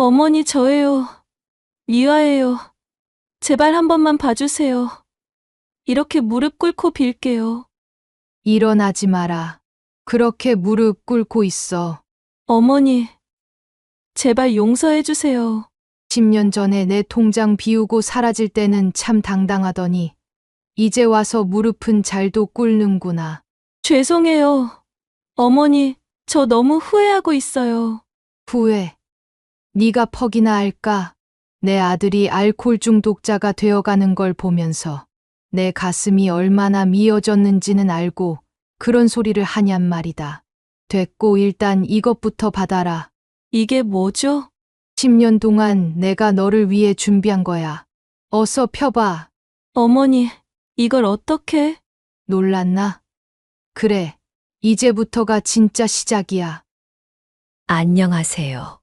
어머니, 저예요. 미화예요. 제발 한 번만 봐주세요. 이렇게 무릎 꿇고 빌게요. 일어나지 마라. 그렇게 무릎 꿇고 있어. 어머니, 제발 용서해주세요. 10년 전에 내 통장 비우고 사라질 때는 참 당당하더니 이제 와서 무릎은 잘도 꿇는구나. 죄송해요. 어머니, 저 너무 후회하고 있어요. 후회. 네가 퍽이나 할까? 내 아들이 알코올 중독자가 되어가는 걸 보면서 내 가슴이 얼마나 미어졌는지는 알고 그런 소리를 하냔 말이다. 됐고 일단 이것부터 받아라. 이게 뭐죠? 10년 동안 내가 너를 위해 준비한 거야. 어서 펴봐. 어머니, 이걸 어떻게? 놀랐나? 그래. 이제부터가 진짜 시작이야. 안녕하세요.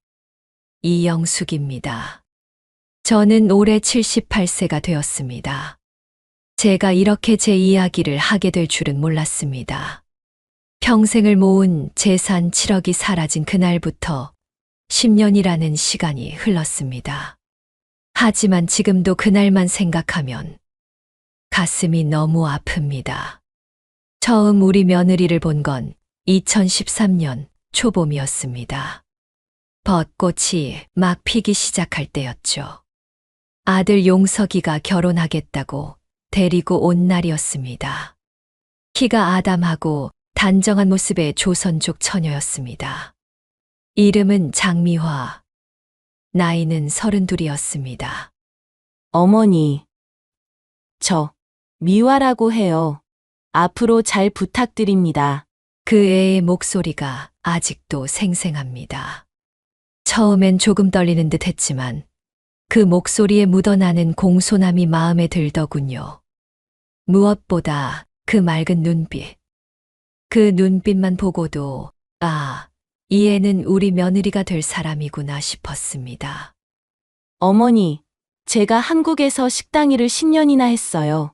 이영숙입니다. 저는 올해 78세가 되었습니다. 제가 이렇게 제 이야기를 하게 될 줄은 몰랐습니다. 평생을 모은 재산 7억이 사라진 그날부터 10년이라는 시간이 흘렀습니다. 하지만 지금도 그날만 생각하면 가슴이 너무 아픕니다. 처음 우리 며느리를 본 건 2013년 초봄이었습니다. 벚꽃이 막 피기 시작할 때였죠. 아들 용석이가 결혼하겠다고 데리고 온 날이었습니다. 키가 아담하고 단정한 모습의 조선족 처녀였습니다. 이름은 장미화, 나이는 32이었습니다. 어머니, 저 미화라고 해요. 앞으로 잘 부탁드립니다. 그 애의 목소리가 아직도 생생합니다. 처음엔 조금 떨리는 듯 했지만 그 목소리에 묻어나는 공손함이 마음에 들더군요. 무엇보다 그 맑은 눈빛. 그 눈빛만 보고도 이 애는 우리 며느리가 될 사람이구나 싶었습니다. 어머니, 제가 한국에서 식당 일을 10년이나 했어요.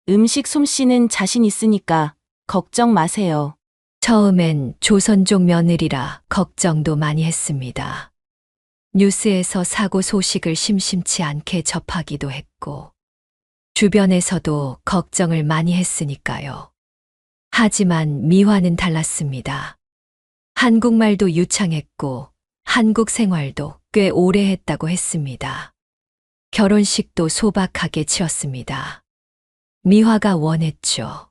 음식 솜씨는 자신 있으니까 걱정 마세요. 처음엔 조선족 며느리라 걱정도 많이 했습니다. 뉴스에서 사고 소식을 심심치 않게 접하기도 했고, 주변에서도 걱정을 많이 했으니까요. 하지만 미화는 달랐습니다. 한국말도 유창했고, 한국 생활도 꽤 오래 했다고 했습니다. 결혼식도 소박하게 치렀습니다. 미화가 원했죠.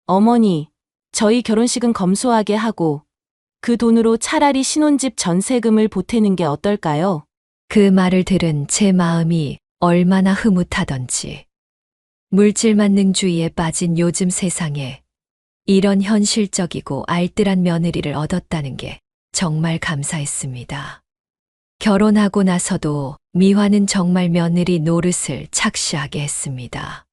어머니, 저희 결혼식은 검소하게 하고 그 돈으로 차라리 신혼집 전세금을 보태는 게 어떨까요? 그 말을 들은 제 마음이 얼마나 흐뭇하던지. 물질 만능주의에 빠진 요즘 세상에 이런 현실적이고 알뜰한 며느리를 얻었다는 게 정말 감사했습니다. 결혼하고 나서도 미화는 정말 며느리 노릇을 착실하게 했습니다.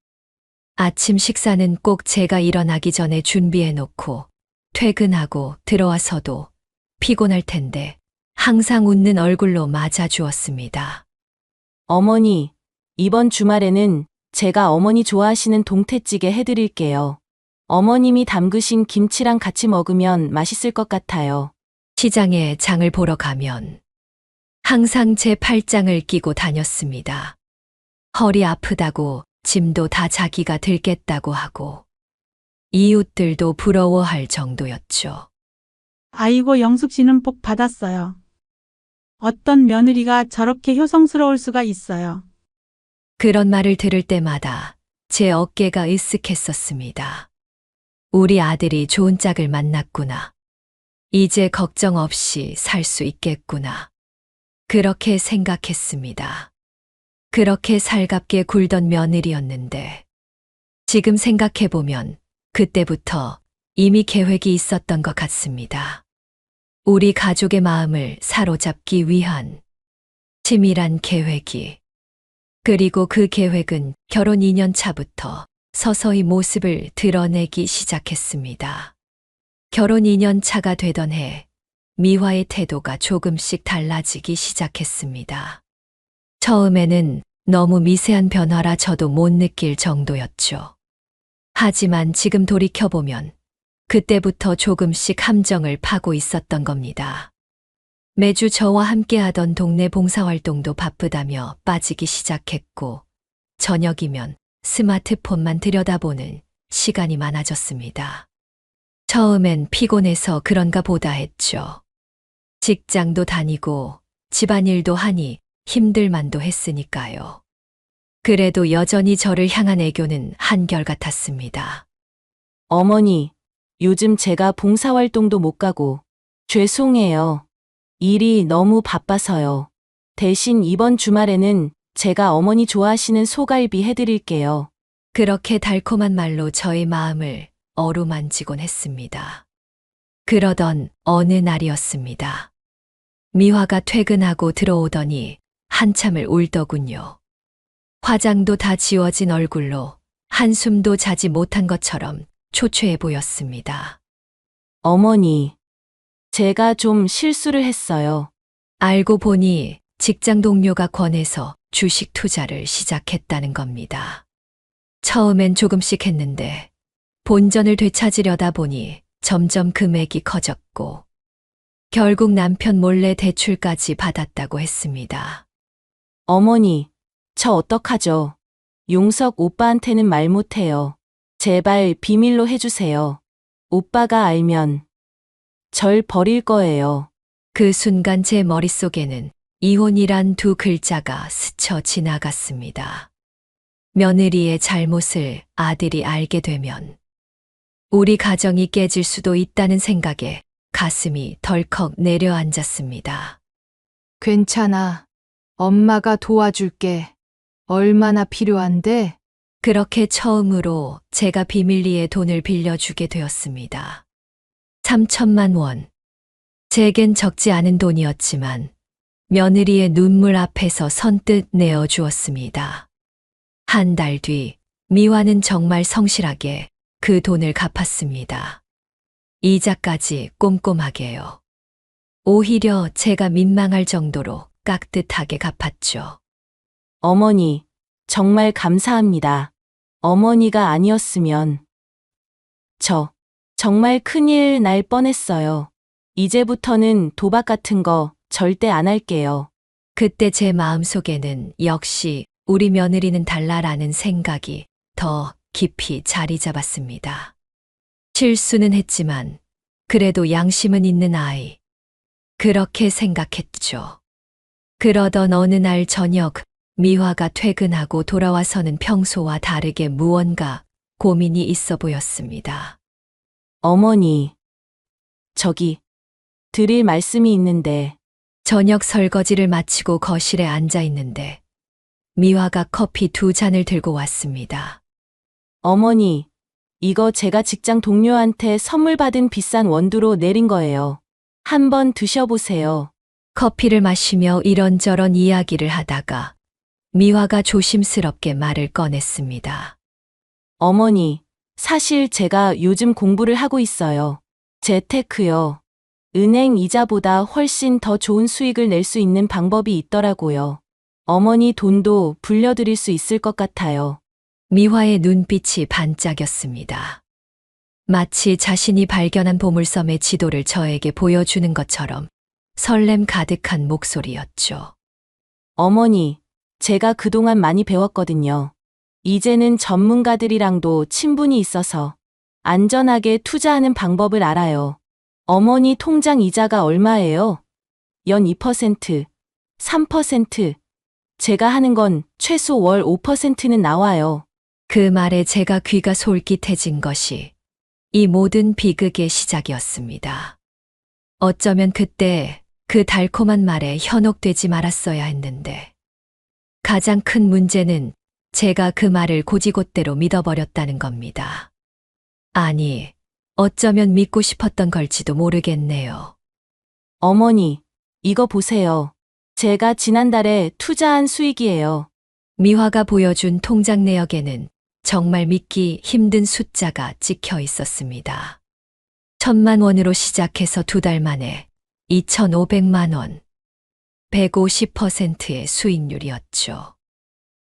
아침 식사는 꼭 제가 일어나기 전에 준비해 놓고 퇴근하고 들어와서도 피곤할 텐데 항상 웃는 얼굴로 맞아주었습니다. 어머니, 이번 주말에는 제가 어머니 좋아하시는 동태찌개 해드릴게요. 어머님이 담그신 김치랑 같이 먹으면 맛있을 것 같아요. 시장에 장을 보러 가면 항상 제 팔짱을 끼고 다녔습니다. 허리 아프다고 짐도 다 자기가 들겠다고 하고 이웃들도 부러워할 정도였죠. 아이고, 영숙 씨는 복 받았어요. 어떤 며느리가 저렇게 효성스러울 수가 있어요. 그런 말을 들을 때마다 제 어깨가 으쓱했었습니다. 우리 아들이 좋은 짝을 만났구나. 이제 걱정 없이 살 수 있겠구나. 그렇게 생각했습니다. 그렇게 살갑게 굴던 며느리였는데 지금 생각해보면 그때부터 이미 계획이 있었던 것 같습니다. 우리 가족의 마음을 사로잡기 위한 치밀한 계획이. 그리고 그 계획은 결혼 2년 차부터 서서히 모습을 드러내기 시작했습니다. 결혼 2년 차가 되던 해 미화의 태도가 조금씩 달라지기 시작했습니다. 처음에는 너무 미세한 변화라 저도 못 느낄 정도였죠. 하지만 지금 돌이켜보면 그때부터 조금씩 함정을 파고 있었던 겁니다. 매주 저와 함께하던 동네 봉사활동도 바쁘다며 빠지기 시작했고, 저녁이면 스마트폰만 들여다보는 시간이 많아졌습니다. 처음엔 피곤해서 그런가 보다 했죠. 직장도 다니고 집안일도 하니 힘들만도 했으니까요. 그래도 여전히 저를 향한 애교는 한결같았습니다. 어머니, 요즘 제가 봉사활동도 못 가고 죄송해요. 일이 너무 바빠서요. 대신 이번 주말에는 제가 어머니 좋아하시는 소갈비 해드릴게요. 그렇게 달콤한 말로 저의 마음을 어루만지곤 했습니다. 그러던 어느 날이었습니다. 미화가 퇴근하고 들어오더니 한참을 울더군요. 화장도 다 지워진 얼굴로 한숨도 자지 못한 것처럼 초췌해 보였습니다. 어머니, 제가 좀 실수를 했어요. 알고 보니 직장 동료가 권해서 주식 투자를 시작했다는 겁니다. 처음엔 조금씩 했는데 본전을 되찾으려다 보니 점점 금액이 커졌고 결국 남편 몰래 대출까지 받았다고 했습니다. 어머니, 저 어떡하죠? 용석 오빠한테는 말 못해요. 제발 비밀로 해주세요. 오빠가 알면 절 버릴 거예요. 그 순간 제 머릿속에는 이혼이란 두 글자가 스쳐 지나갔습니다. 며느리의 잘못을 아들이 알게 되면 우리 가정이 깨질 수도 있다는 생각에 가슴이 덜컥 내려앉았습니다. 괜찮아. 엄마가 도와줄게. 얼마나 필요한데? 그렇게 처음으로 제가 비밀리에 돈을 빌려주게 되었습니다. 3천만 원. 제겐 적지 않은 돈이었지만 며느리의 눈물 앞에서 선뜻 내어주었습니다. 한 달 뒤 미화는 정말 성실하게 그 돈을 갚았습니다. 이자까지 꼼꼼하게요. 오히려 제가 민망할 정도로 깍듯하게 갚았죠. 어머니, 정말 감사합니다. 어머니가 아니었으면 정말 큰일 날 뻔했어요. 이제부터는 도박 같은 거 절대 안 할게요. 그때 제 마음속에는 역시 우리 며느리는 달라라는 생각이 더 깊이 자리 잡았습니다. 실수는 했지만 그래도 양심은 있는 아이. 그렇게 생각했죠. 그러던 어느 날 저녁 미화가 퇴근하고 돌아와서는 평소와 다르게 무언가 고민이 있어 보였습니다. 어머니, 저기 드릴 말씀이 있는데 저녁 설거지를 마치고 거실에 앉아 있는데 미화가 커피 2잔을 들고 왔습니다. 어머니, 이거 제가 직장 동료한테 선물 받은 비싼 원두로 내린 거예요. 한번 드셔보세요. 커피를 마시며 이런저런 이야기를 하다가 미화가 조심스럽게 말을 꺼냈습니다. 어머니, 사실 제가 요즘 공부를 하고 있어요. 재테크요. 은행 이자보다 훨씬 더 좋은 수익을 낼 수 있는 방법이 있더라고요. 어머니 돈도 불려드릴 수 있을 것 같아요. 미화의 눈빛이 반짝였습니다. 마치 자신이 발견한 보물섬의 지도를 저에게 보여주는 것처럼 설렘 가득한 목소리였죠. 어머니, 제가 그동안 많이 배웠거든요. 이제는 전문가들이랑도 친분이 있어서 안전하게 투자하는 방법을 알아요. 어머니 통장 이자가 얼마예요? 연 2%, 3%. 제가 하는 건 최소 월 5%는 나와요. 그 말에 제가 귀가 솔깃해진 것이 이 모든 비극의 시작이었습니다. 어쩌면 그때 그 달콤한 말에 현혹되지 말았어야 했는데 가장 큰 문제는 제가 그 말을 고지곳대로 믿어버렸다는 겁니다. 아니, 어쩌면 믿고 싶었던 걸지도 모르겠네요. 어머니, 이거 보세요. 제가 지난달에 투자한 수익이에요. 미화가 보여준 통장 내역에는 정말 믿기 힘든 숫자가 찍혀 있었습니다. 1,000만 원으로 시작해서 2달 만에 2,500만 원. 150%의 수익률이었죠.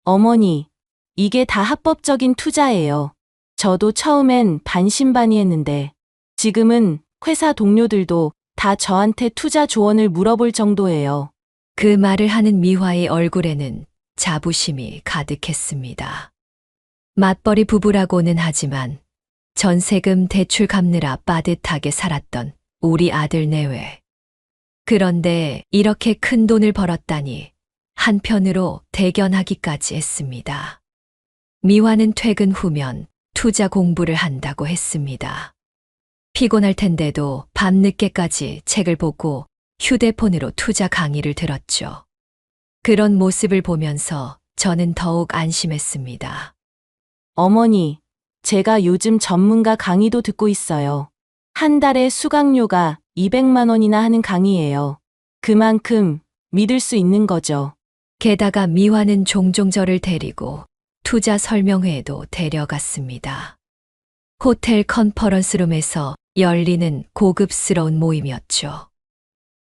어머니, 이게 다 합법적인 투자예요. 저도 처음엔 반신반의했는데 지금은 회사 동료들도 다 저한테 투자 조언을 물어볼 정도예요. 그 말을 하는 미화의 얼굴에는 자부심이 가득했습니다. 맞벌이 부부라고는 하지만 전세금 대출 갚느라 빠듯하게 살았던 우리 아들 내외. 그런데 이렇게 큰 돈을 벌었다니 한편으로 대견하기까지 했습니다. 미화는 퇴근 후면 투자 공부를 한다고 했습니다. 피곤할 텐데도 밤늦게까지 책을 보고 휴대폰으로 투자 강의를 들었죠. 그런 모습을 보면서 저는 더욱 안심했습니다. 어머니, 제가 요즘 전문가 강의도 듣고 있어요. 한 달에 수강료가 200만 원이나 하는 강의예요. 그만큼 믿을 수 있는 거죠. 게다가 미화는 종종 저를 데리고 투자 설명회에도 데려갔습니다. 호텔 컨퍼런스룸에서 열리는 고급스러운 모임이었죠.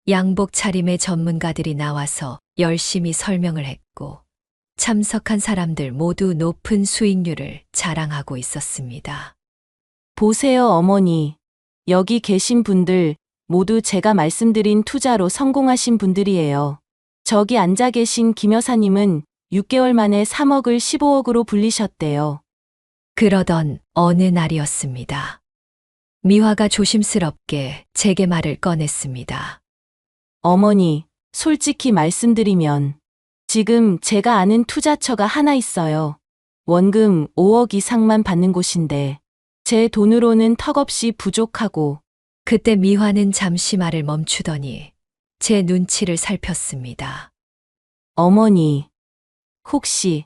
양복 차림의 전문가들이 나와서 열심히 설명을 했고 참석한 사람들 모두 높은 수익률을 자랑하고 있었습니다. 보세요, 어머니. 여기 계신 분들 모두 제가 말씀드린 투자로 성공하신 분들이에요. 저기 앉아 계신 김 여사님은 6개월 만에 3억을 15억으로 불리셨대요. 그러던 어느 날이었습니다. 미화가 조심스럽게 제게 말을 꺼냈습니다. 어머니, 솔직히 말씀드리면 지금 제가 아는 투자처가 하나 있어요. 원금 5억 이상만 받는 곳인데 제 돈으로는 턱없이 부족하고. 그때 미화는 잠시 말을 멈추더니 제 눈치를 살폈습니다. 어머니, 혹시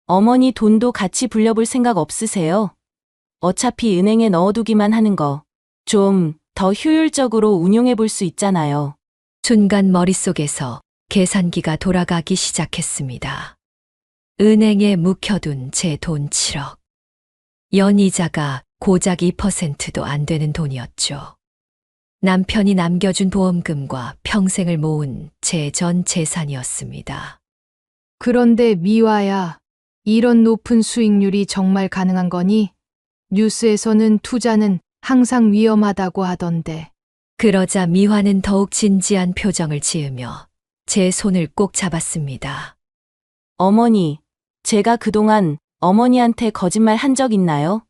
어머니 돈도 같이 불려볼 생각 없으세요? 어차피 은행에 넣어두기만 하는 거 좀 더 효율적으로 운용해 볼 수 있잖아요. 순간 머릿속에서 계산기가 돌아가기 시작했습니다. 은행에 묵혀둔 제 돈 7억. 연이자가 고작 2%도 안 되는 돈이었죠. 남편이 남겨준 보험금과 평생을 모은 제 전 재산이었습니다. 그런데 미화야, 이런 높은 수익률이 정말 가능한 거니? 뉴스에서는 투자는 항상 위험하다고 하던데. 그러자 미화는 더욱 진지한 표정을 지으며 제 손을 꼭 잡았습니다. 어머니, 제가 그동안 어머니한테 거짓말 한 적 있나요?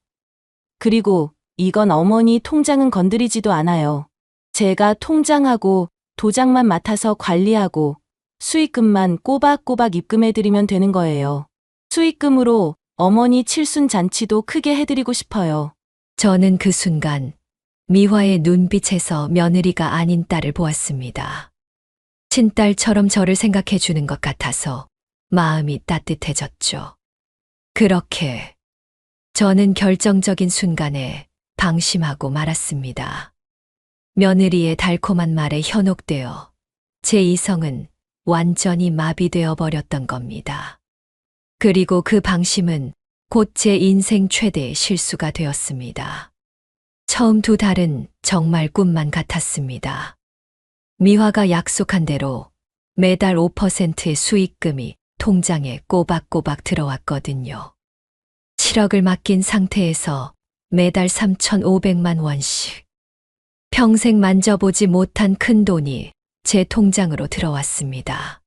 그리고 이건 어머니 통장은 건드리지도 않아요. 제가 통장하고 도장만 맡아서 관리하고 수익금만 꼬박꼬박 입금해드리면 되는 거예요. 수익금으로 어머니 칠순잔치도 크게 해드리고 싶어요. 저는 그 순간 미화의 눈빛에서 며느리가 아닌 딸을 보았습니다. 친딸처럼 저를 생각해 주는 것 같아서 마음이 따뜻해졌죠. 그렇게 저는 결정적인 순간에 방심하고 말았습니다. 며느리의 달콤한 말에 현혹되어 제 이성은 완전히 마비되어 버렸던 겁니다. 그리고 그 방심은 곧 제 인생 최대의 실수가 되었습니다. 처음 2달은 정말 꿈만 같았습니다. 미화가 약속한 대로 매달 5%의 수익금이 통장에 꼬박꼬박 들어왔거든요. 7억을 맡긴 상태에서 매달 3,500만 원씩. 평생 만져보지 못한 큰 돈이 제 통장으로 들어왔습니다.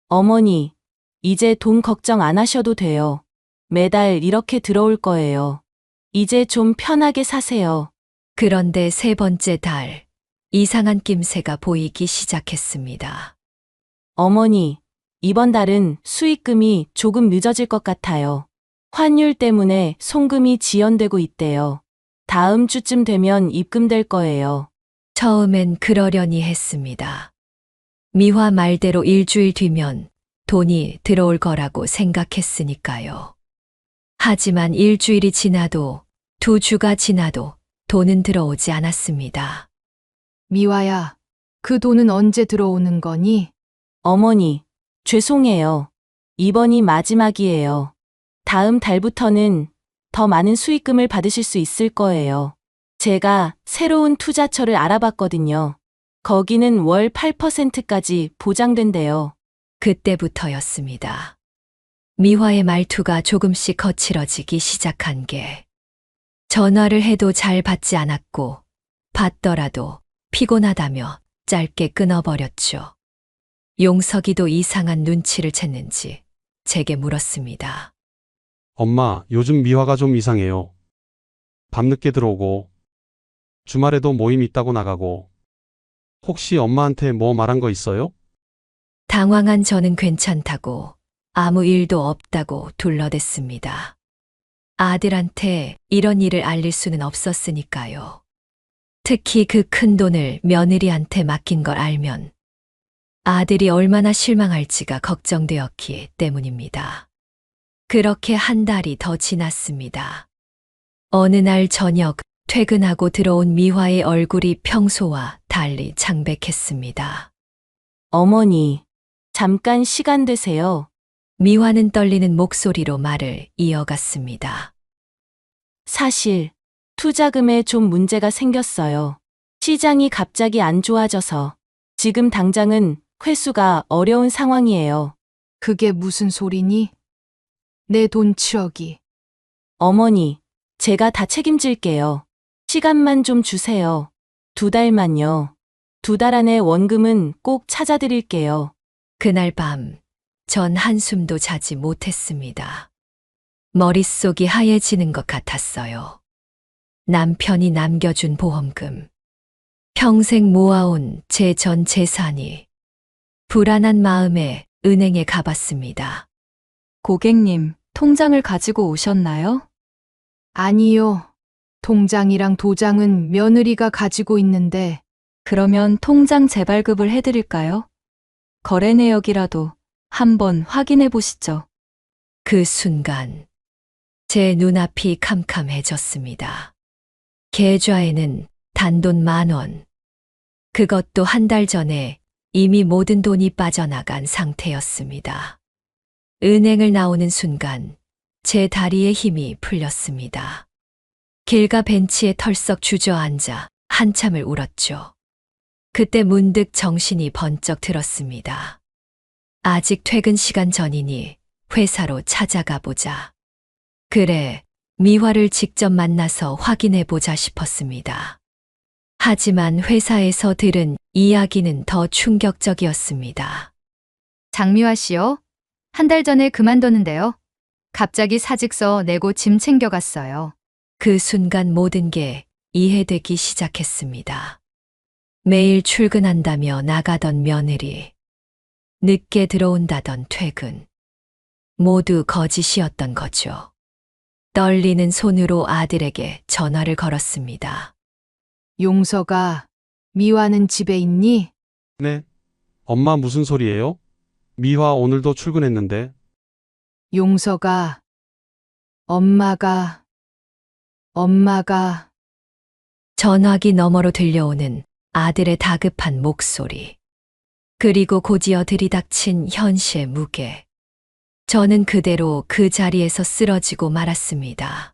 어머니, 이제 돈 걱정 안 하셔도 돼요. 매달 이렇게 들어올 거예요. 이제 좀 편하게 사세요. 그런데 3번째 달, 이상한 낌새가 보이기 시작했습니다. 어머니, 이번 달은 수익금이 조금 늦어질 것 같아요. 환율 때문에 송금이 지연되고 있대요. 다음 주쯤 되면 입금될 거예요. 처음엔 그러려니 했습니다. 미화 말대로 일주일 뒤면 돈이 들어올 거라고 생각했으니까요. 하지만 일주일이 지나도 2주가 지나도 돈은 들어오지 않았습니다. 미화야, 그 돈은 언제 들어오는 거니? 어머니, 죄송해요. 이번이 마지막이에요. 다음 달부터는 더 많은 수익금을 받으실 수 있을 거예요. 제가 새로운 투자처를 알아봤거든요. 거기는 월 8%까지 보장된대요. 그때부터였습니다. 미화의 말투가 조금씩 거칠어지기 시작한 게 전화를 해도 잘 받지 않았고 받더라도 피곤하다며 짧게 끊어버렸죠. 용석이도 이상한 눈치를 챘는지 제게 물었습니다. 엄마, 요즘 미화가 좀 이상해요. 밤늦게 들어오고, 주말에도 모임 있다고 나가고, 혹시 엄마한테 뭐 말한 거 있어요? 당황한 저는 괜찮다고 아무 일도 없다고 둘러댔습니다. 아들한테 이런 일을 알릴 수는 없었으니까요. 특히 그 큰 돈을 며느리한테 맡긴 걸 알면 아들이 얼마나 실망할지가 걱정되었기 때문입니다. 그렇게 한 달이 더 지났습니다. 어느 날 저녁 퇴근하고 들어온 미화의 얼굴이 평소와 달리 창백했습니다. 어머니, 잠깐 시간 되세요. 미화는 떨리는 목소리로 말을 이어갔습니다. 사실 투자금에 좀 문제가 생겼어요. 시장이 갑자기 안 좋아져서 지금 당장은 회수가 어려운 상황이에요. 그게 무슨 소리니? 내 돈 7억이. 어머니, 제가 다 책임질게요. 시간만 좀 주세요. 2달만요. 2달 안에 원금은 꼭 찾아드릴게요. 그날 밤, 전 한숨도 자지 못했습니다. 머릿속이 하얘지는 것 같았어요. 남편이 남겨준 보험금, 평생 모아온 제 전 재산이 불안한 마음에 은행에 가봤습니다. 고객님, 통장을 가지고 오셨나요? 아니요. 통장이랑 도장은 며느리가 가지고 있는데 그러면 통장 재발급을 해드릴까요? 거래 내역이라도 한번 확인해 보시죠. 그 순간 제 눈앞이 캄캄해졌습니다. 계좌에는 단돈 10,000원. 그것도 한 달 전에 이미 모든 돈이 빠져나간 상태였습니다. 은행을 나오는 순간 제 다리에 힘이 풀렸습니다. 길가 벤치에 털썩 주저앉아 한참을 울었죠. 그때 문득 정신이 번쩍 들었습니다. 아직 퇴근 시간 전이니 회사로 찾아가 보자. 그래, 미화를 직접 만나서 확인해 보자 싶었습니다. 하지만 회사에서 들은 이야기는 더 충격적이었습니다. 장미화 씨요? 한 달 전에 그만뒀는데요. 갑자기 사직서 내고 짐 챙겨갔어요. 그 순간 모든 게 이해되기 시작했습니다. 매일 출근한다며 나가던 며느리, 늦게 들어온다던 퇴근, 모두 거짓이었던 거죠. 떨리는 손으로 아들에게 전화를 걸었습니다. 용서가, 미화는 집에 있니? 네. 엄마 무슨 소리예요? 미화 오늘도 출근했는데. 용서가, 엄마가 전화기 너머로 들려오는 아들의 다급한 목소리. 그리고 곧이어 들이닥친 현실의 무게. 저는 그대로 그 자리에서 쓰러지고 말았습니다.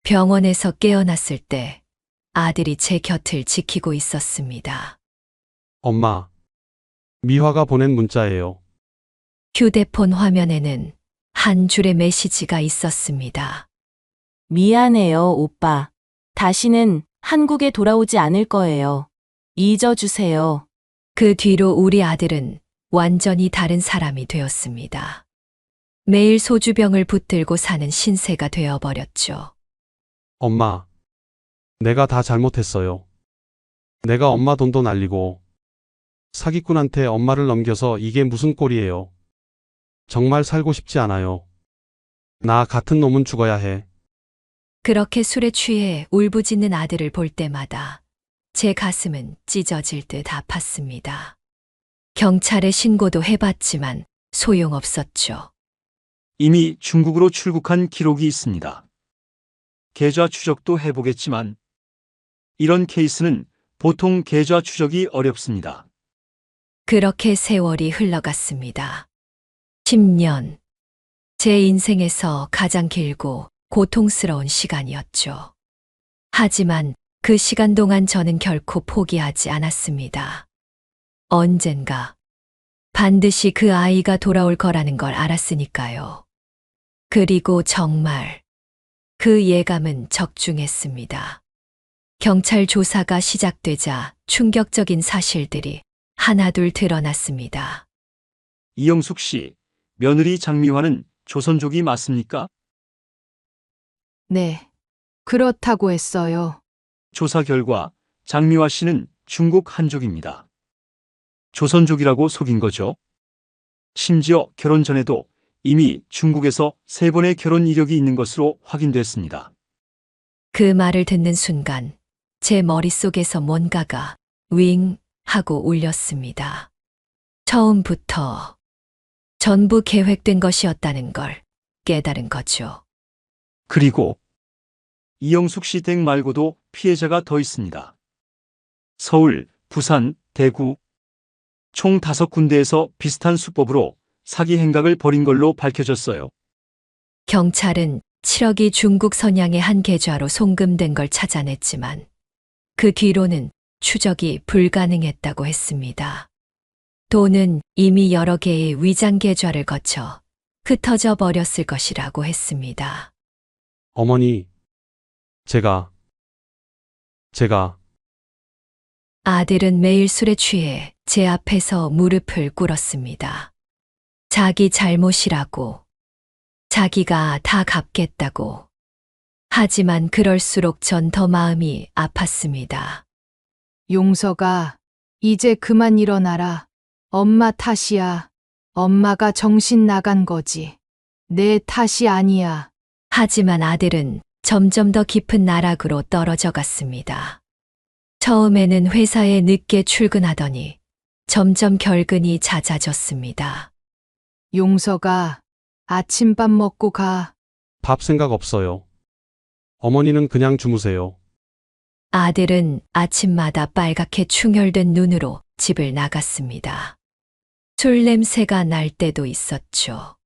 병원에서 깨어났을 때 아들이 제 곁을 지키고 있었습니다. 엄마, 미화가 보낸 문자예요. 휴대폰 화면에는 한 줄의 메시지가 있었습니다. 미안해요, 오빠. 다시는 한국에 돌아오지 않을 거예요. 잊어주세요. 그 뒤로 우리 아들은 완전히 다른 사람이 되었습니다. 매일 소주병을 붙들고 사는 신세가 되어버렸죠. 엄마, 내가 다 잘못했어요. 내가 엄마 돈도 날리고 사기꾼한테 엄마를 넘겨서 이게 무슨 꼴이에요. 정말 살고 싶지 않아요. 나 같은 놈은 죽어야 해. 그렇게 술에 취해 울부짖는 아들을 볼 때마다 제 가슴은 찢어질 듯 아팠습니다. 경찰에 신고도 해봤지만 소용없었죠. 이미 중국으로 출국한 기록이 있습니다. 계좌 추적도 해보겠지만 이런 케이스는 보통 계좌 추적이 어렵습니다. 그렇게 세월이 흘러갔습니다. 10년. 제 인생에서 가장 길고 고통스러운 시간이었죠. 하지만 그 시간 동안 저는 결코 포기하지 않았습니다. 언젠가 반드시 그 아이가 돌아올 거라는 걸 알았으니까요. 그리고 정말 그 예감은 적중했습니다. 경찰 조사가 시작되자 충격적인 사실들이 하나둘 드러났습니다. 이영숙 씨, 며느리 장미화는 조선족이 맞습니까? 네. 그렇다고 했어요. 조사 결과 장미화 씨는 중국 한족입니다. 조선족이라고 속인 거죠. 심지어 결혼 전에도 이미 중국에서 3번의 결혼 이력이 있는 것으로 확인됐습니다. 그 말을 듣는 순간 제 머릿속에서 뭔가가 윙 하고 울렸습니다. 처음부터 전부 계획된 것이었다는 걸 깨달은 거죠. 그리고 이영숙 씨 댁 말고도 피해자가 더 있습니다. 서울, 부산, 대구 총 5군데에서 비슷한 수법으로 사기 행각을 벌인 걸로 밝혀졌어요. 경찰은 7억이 중국 선양의 한 계좌로 송금된 걸 찾아냈지만 그 뒤로는 추적이 불가능했다고 했습니다. 돈은 이미 여러 개의 위장 계좌를 거쳐 흩어져 버렸을 것이라고 했습니다. 어머니, 제가 아들은 매일 술에 취해 제 앞에서 무릎을 꿇었습니다. 자기 잘못이라고, 자기가 다 갚겠다고. 하지만 그럴수록 전 더 마음이 아팠습니다. 용서가, 이제 그만 일어나라. 엄마 탓이야. 엄마가 정신 나간 거지. 내 탓이 아니야. 하지만 아들은 점점 더 깊은 나락으로 떨어져 갔습니다. 처음에는 회사에 늦게 출근하더니 점점 결근이 잦아졌습니다. 용서가, 아침밥 먹고 가. 밥 생각 없어요. 어머니는 그냥 주무세요. 아들은 아침마다 빨갛게 충혈된 눈으로 집을 나갔습니다. 술 냄새가 날 때도 있었죠.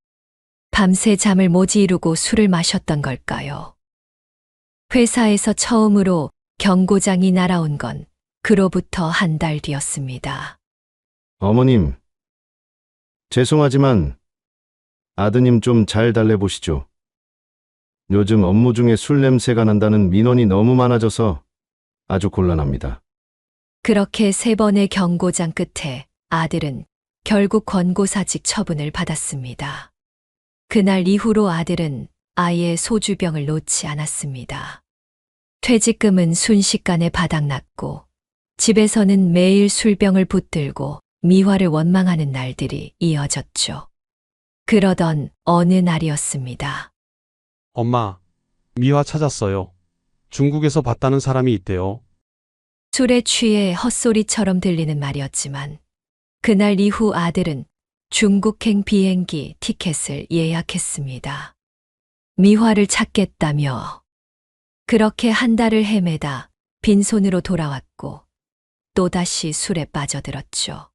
밤새 잠을 못 이루고 술을 마셨던 걸까요? 회사에서 처음으로 경고장이 날아온 건 그로부터 한 달 뒤였습니다. 어머님, 죄송하지만 아드님 좀 잘 달래보시죠. 요즘 업무 중에 술 냄새가 난다는 민원이 너무 많아져서 아주 곤란합니다. 그렇게 3번의 경고장 끝에 아들은 결국 권고사직 처분을 받았습니다. 그날 이후로 아들은 아예 소주병을 놓지 않았습니다. 퇴직금은 순식간에 바닥났고 집에서는 매일 술병을 붙들고 미화를 원망하는 날들이 이어졌죠. 그러던 어느 날이었습니다. 엄마, 미화 찾았어요. 중국에서 봤다는 사람이 있대요. 술에 취해 헛소리처럼 들리는 말이었지만 그날 이후 아들은 중국행 비행기 티켓을 예약했습니다. 미화를 찾겠다며 그렇게 한 달을 헤매다 빈손으로 돌아왔고 또다시 술에 빠져들었죠.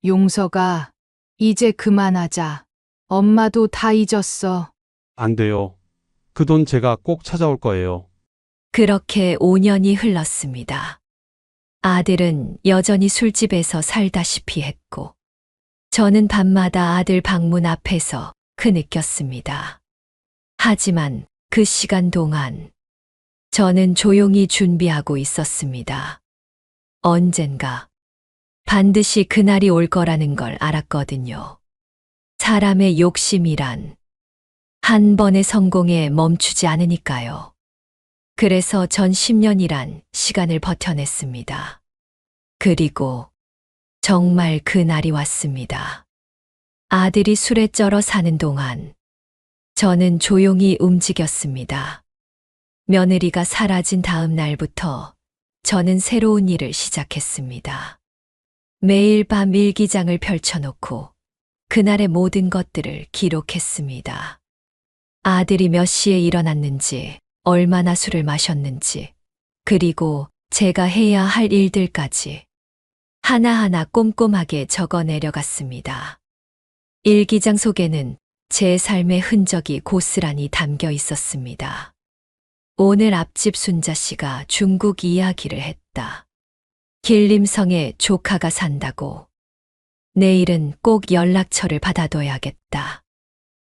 용서가, 이제 그만하자. 엄마도 다 잊었어. 안 돼요. 그 돈 제가 꼭 찾아올 거예요. 그렇게 5년이 흘렀습니다. 아들은 여전히 술집에서 살다시피 했고 저는 밤마다 아들 방문 앞에서 흐느꼈습니다. 하지만 그 시간 동안 저는 조용히 준비하고 있었습니다. 언젠가 반드시 그날이 올 거라는 걸 알았거든요. 사람의 욕심이란 한 번의 성공에 멈추지 않으니까요. 그래서 전 10년이란 시간을 버텨냈습니다. 그리고 정말 그날이 왔습니다. 아들이 술에 쩔어 사는 동안 저는 조용히 움직였습니다. 며느리가 사라진 다음 날부터 저는 새로운 일을 시작했습니다. 매일 밤 일기장을 펼쳐놓고 그날의 모든 것들을 기록했습니다. 아들이 몇 시에 일어났는지, 얼마나 술을 마셨는지, 그리고 제가 해야 할 일들까지 하나하나 꼼꼼하게 적어 내려갔습니다. 일기장 속에는 제 삶의 흔적이 고스란히 담겨 있었습니다. 오늘 앞집 순자 씨가 중국 이야기를 했다. 길림성에 조카가 산다고. 내일은 꼭 연락처를 받아둬야겠다.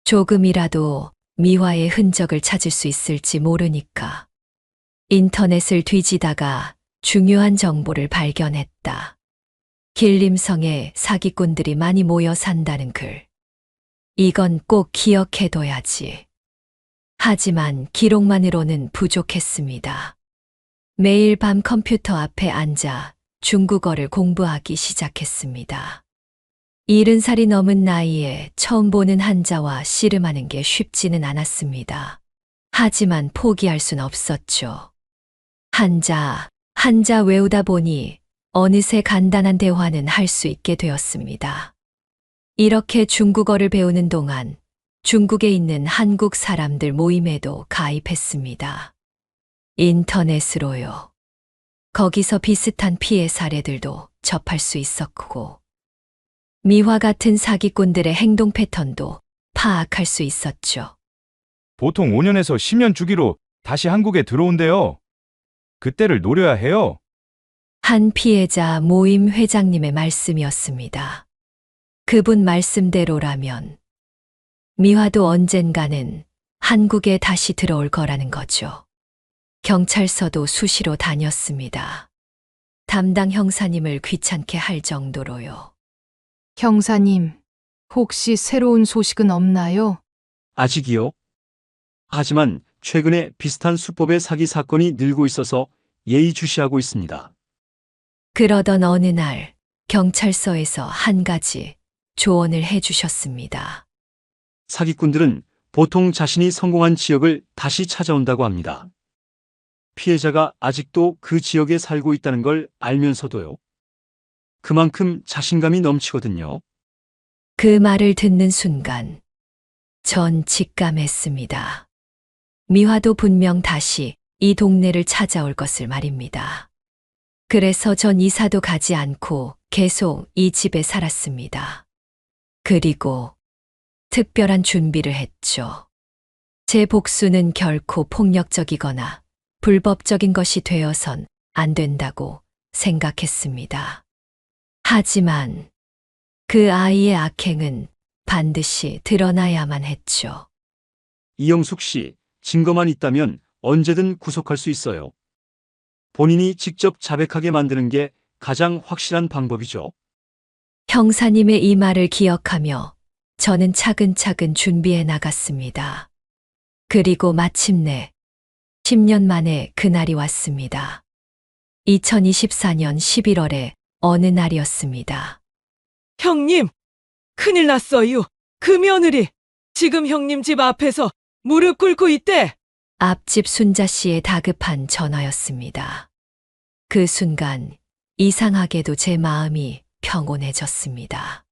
조금이라도 미화의 흔적을 찾을 수 있을지 모르니까. 인터넷을 뒤지다가 중요한 정보를 발견했다. 길림성에 사기꾼들이 많이 모여 산다는 글. 이건 꼭 기억해둬야지. 하지만 기록만으로는 부족했습니다. 매일 밤 컴퓨터 앞에 앉아 중국어를 공부하기 시작했습니다. 70살이 넘은 나이에 처음 보는 한자와 씨름하는 게 쉽지는 않았습니다. 하지만 포기할 순 없었죠. 한자 외우다 보니 어느새 간단한 대화는 할 수 있게 되었습니다. 이렇게 중국어를 배우는 동안 중국에 있는 한국 사람들 모임에도 가입했습니다. 인터넷으로요. 거기서 비슷한 피해 사례들도 접할 수 있었고, 미화 같은 사기꾼들의 행동 패턴도 파악할 수 있었죠. 보통 5년에서 10년 주기로 다시 한국에 들어온대요. 그때를 노려야 해요. 한 피해자 모임 회장님의 말씀이었습니다. 그분 말씀대로라면 미화도 언젠가는 한국에 다시 들어올 거라는 거죠. 경찰서도 수시로 다녔습니다. 담당 형사님을 귀찮게 할 정도로요. 형사님, 혹시 새로운 소식은 없나요? 아직이요? 하지만 최근에 비슷한 수법의 사기 사건이 늘고 있어서 예의주시하고 있습니다. 그러던 어느 날 경찰서에서 한 가지 조언을 해주셨습니다. 사기꾼들은 보통 자신이 성공한 지역을 다시 찾아온다고 합니다. 피해자가 아직도 그 지역에 살고 있다는 걸 알면서도요. 그만큼 자신감이 넘치거든요. 그 말을 듣는 순간 전 직감했습니다. 미화도 분명 다시 이 동네를 찾아올 것을 말입니다. 그래서 전 이사도 가지 않고 계속 이 집에 살았습니다. 그리고 특별한 준비를 했죠. 제 복수는 결코 폭력적이거나 불법적인 것이 되어선 안 된다고 생각했습니다. 하지만 그 아이의 악행은 반드시 드러나야만 했죠. 이영숙 씨, 증거만 있다면 언제든 구속할 수 있어요. 본인이 직접 자백하게 만드는 게 가장 확실한 방법이죠. 형사님의 이 말을 기억하며 저는 차근차근 준비해 나갔습니다. 그리고 마침내 10년 만에 그날이 왔습니다. 2024년 11월에 어느 날이었습니다. 형님, 큰일 났어요. 그 며느리 지금 형님 집 앞에서 무릎 꿇고 있대. 앞집 순자 씨의 다급한 전화였습니다. 그 순간 이상하게도 제 마음이 평온해졌습니다.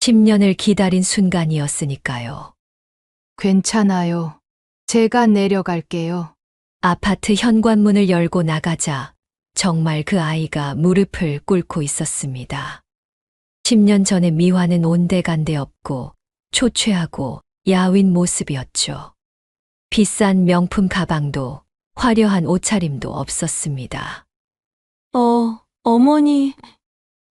10년을 기다린 순간이었으니까요. 괜찮아요. 제가 내려갈게요. 아파트 현관문을 열고 나가자 정말 그 아이가 무릎을 꿇고 있었습니다. 10년 전에 미화는 온데간데 없고 초췌하고 야윈 모습이었죠. 비싼 명품 가방도 화려한 옷차림도 없었습니다. 어머니.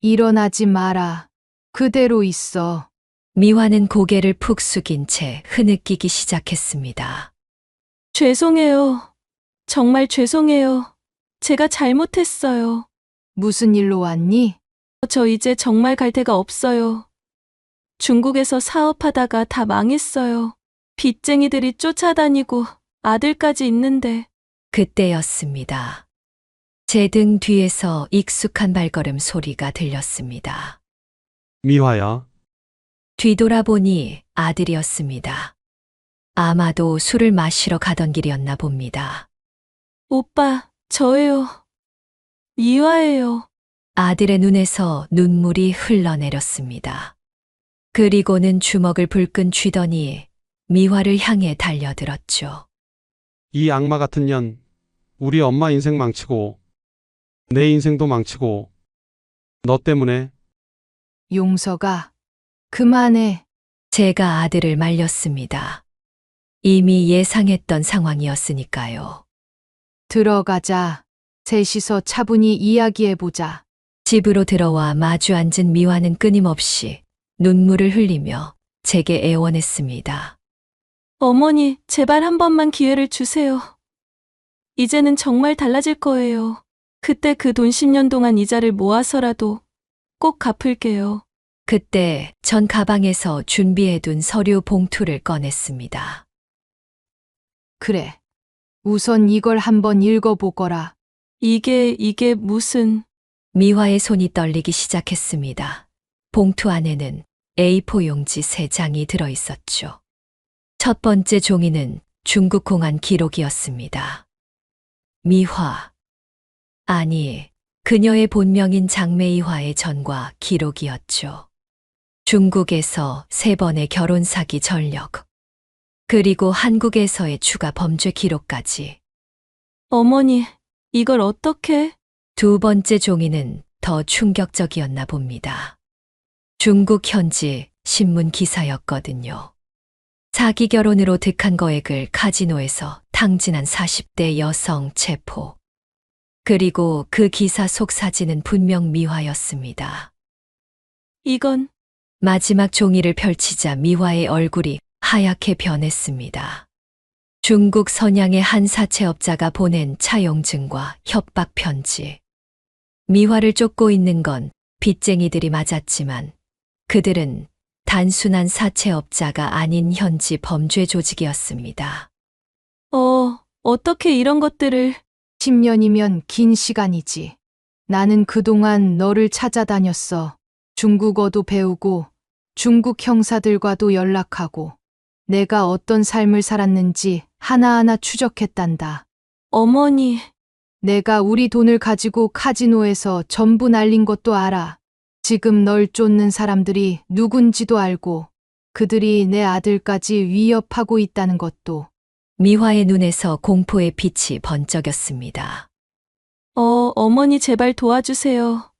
일어나지 마라. 그대로 있어. 미화는 고개를 푹 숙인 채 흐느끼기 시작했습니다. 죄송해요. 정말 죄송해요. 제가 잘못했어요. 무슨 일로 왔니? 저 이제 정말 갈 데가 없어요. 중국에서 사업하다가 다 망했어요. 빚쟁이들이 쫓아다니고 아들까지 있는데. 그때였습니다. 제 등 뒤에서 익숙한 발걸음 소리가 들렸습니다. 미화야, 뒤돌아보니 아들이었습니다. 아마도 술을 마시러 가던 길이었나 봅니다. 오빠, 저예요. 미화예요. 아들의 눈에서 눈물이 흘러내렸습니다. 그리고는 주먹을 불끈 쥐더니 미화를 향해 달려들었죠. 이 악마 같은 년, 우리 엄마 인생 망치고, 내 인생도 망치고, 너 때문에. 용서가. 그만해. 제가 아들을 말렸습니다. 이미 예상했던 상황이었으니까요. 들어가자. 셋이서 차분히 이야기해보자. 집으로 들어와 마주 앉은 미화는 끊임없이 눈물을 흘리며 제게 애원했습니다. 어머니, 제발 한 번만 기회를 주세요. 이제는 정말 달라질 거예요. 그때 그 돈 10년 동안 이자를 모아서라도 꼭 갚을게요. 그때 전 가방에서 준비해둔 서류 봉투를 꺼냈습니다. 그래. 우선 이걸 한번 읽어보거라. 이게 무슨... 미화의 손이 떨리기 시작했습니다. 봉투 안에는 A4 용지 3장이 들어있었죠. 첫 번째 종이는 중국 공안 기록이었습니다. 미화. 아니, 그녀의 본명인 장매이화의 전과 기록이었죠. 중국에서 3번의 결혼 사기 전력. 그리고 한국에서의 추가 범죄 기록까지. 어머니, 이걸 어떻게... 두 번째 종이는 더 충격적이었나 봅니다. 중국 현지 신문 기사였거든요. 사기 결혼으로 득한 거액을 카지노에서 탕진한 40대 여성 체포. 그리고 그 기사 속 사진은 분명 미화였습니다. 이건... 마지막 종이를 펼치자 미화의 얼굴이 하얗게 변했습니다. 중국 선양의 한 사채업자가 보낸 차용증과 협박 편지. 미화를 쫓고 있는 건 빚쟁이들이 맞았지만 그들은 단순한 사채업자가 아닌 현지 범죄 조직이었습니다. 어떻게 이런 것들을... 10년이면 긴 시간이지. 나는 그동안 너를 찾아다녔어. 중국어도 배우고 중국 형사들과도 연락하고 내가 어떤 삶을 살았는지 하나하나 추적했단다. 어머니... 내가 우리 돈을 가지고 카지노에서 전부 날린 것도 알아. 지금 널 쫓는 사람들이 누군지도 알고 그들이 내 아들까지 위협하고 있다는 것도. 미화의 눈에서 공포의 빛이 번쩍였습니다. 어머니 제발 도와주세요.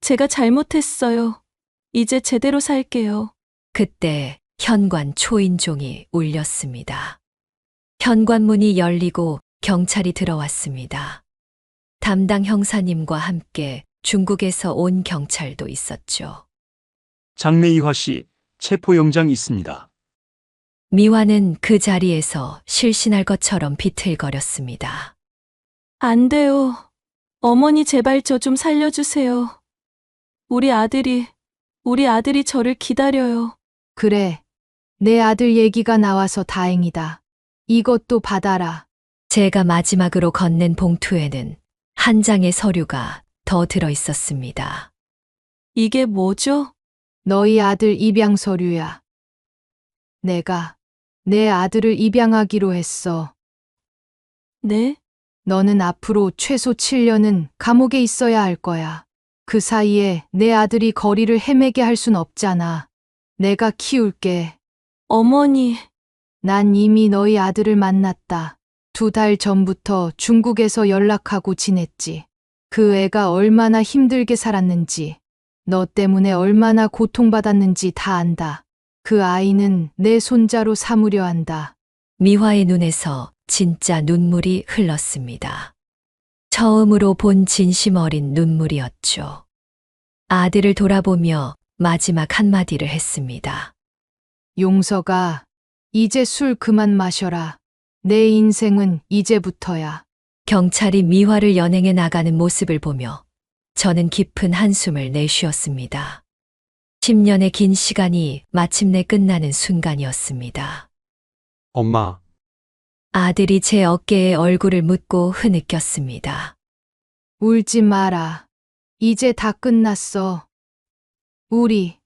제가 잘못했어요. 이제 제대로 살게요. 그때 현관 초인종이 울렸습니다. 현관문이 열리고 경찰이 들어왔습니다. 담당 형사님과 함께 중국에서 온 경찰도 있었죠. 장매이화 씨, 체포영장 있습니다. 미화는 그 자리에서 실신할 것처럼 비틀거렸습니다. 안 돼요. 어머니 제발 저 좀 살려주세요. 우리 아들이 저를 기다려요. 그래. 내 아들 얘기가 나와서 다행이다. 이것도 받아라. 제가 마지막으로 건넨 봉투에는 한 장의 서류가 더 들어 있었습니다. 이게 뭐죠? 너희 아들 입양 서류야. 내가 내 아들을 입양하기로 했어. 네? 너는 앞으로 최소 7년은 감옥에 있어야 할 거야. 그 사이에 내 아들이 거리를 헤매게 할 순 없잖아. 내가 키울게. 어머니... 난 이미 너희 아들을 만났다. 2달 전부터 중국에서 연락하고 지냈지. 그 애가 얼마나 힘들게 살았는지, 너 때문에 얼마나 고통받았는지 다 안다. 그 아이는 내 손자로 삼으려 한다. 미화의 눈에서 진짜 눈물이 흘렀습니다. 처음으로 본 진심 어린 눈물이었죠. 아들을 돌아보며 마지막 한마디를 했습니다. 용서가, 이제 술 그만 마셔라. 내 인생은 이제부터야. 경찰이 미화를 연행해 나가는 모습을 보며 저는 깊은 한숨을 내쉬었습니다. 10년의 긴 시간이 마침내 끝나는 순간이었습니다. 엄마, 아들이 제 어깨에 얼굴을 묻고 흐느꼈습니다. 울지 마라. 이제 다 끝났어. 우리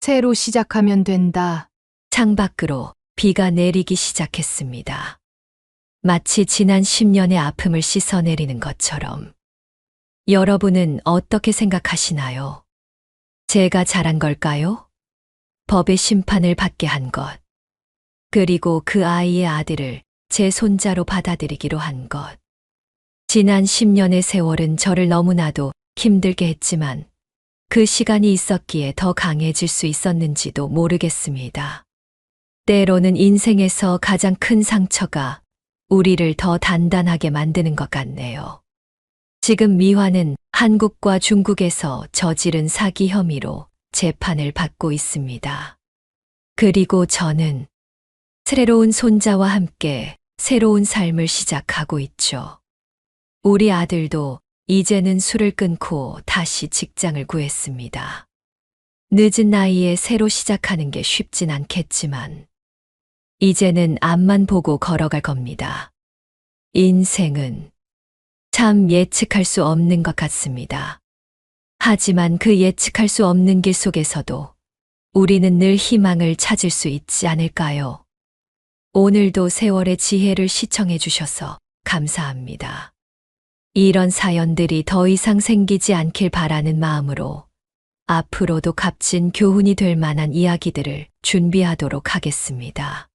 새로 시작하면 된다. 창밖으로 비가 내리기 시작했습니다. 마치 지난 10년의 아픔을 씻어내리는 것처럼. 여러분은 어떻게 생각하시나요? 제가 잘한 걸까요? 법의 심판을 받게 한 것. 그리고 그 아이의 아들을 제 손자로 받아들이기로 한 것. 지난 10년의 세월은 저를 너무나도 힘들게 했지만 그 시간이 있었기에 더 강해질 수 있었는지도 모르겠습니다. 때로는 인생에서 가장 큰 상처가 우리를 더 단단하게 만드는 것 같네요. 지금 미화는 한국과 중국에서 저지른 사기 혐의로 재판을 받고 있습니다. 그리고 저는 새로운 손자와 함께 새로운 삶을 시작하고 있죠. 우리 아들도 이제는 술을 끊고 다시 직장을 구했습니다. 늦은 나이에 새로 시작하는 게 쉽진 않겠지만, 이제는 앞만 보고 걸어갈 겁니다. 인생은 참 예측할 수 없는 것 같습니다. 하지만 그 예측할 수 없는 길 속에서도 우리는 늘 희망을 찾을 수 있지 않을까요? 오늘도 세월의 지혜를 시청해 주셔서 감사합니다. 이런 사연들이 더 이상 생기지 않길 바라는 마음으로 앞으로도 값진 교훈이 될 만한 이야기들을 준비하도록 하겠습니다.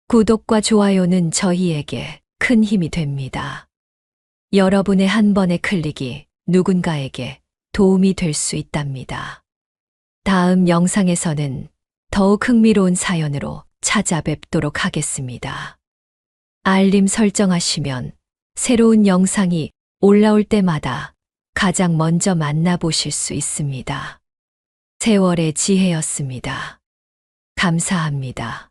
구독과 좋아요는 저희에게 큰 힘이 됩니다. 여러분의 한 번의 클릭이 누군가에게 도움이 될 수 있답니다. 다음 영상에서는 더욱 흥미로운 사연으로 찾아뵙도록 하겠습니다. 알림 설정하시면 새로운 영상이 올라올 때마다 가장 먼저 만나보실 수 있습니다. 세월의 지혜였습니다. 감사합니다.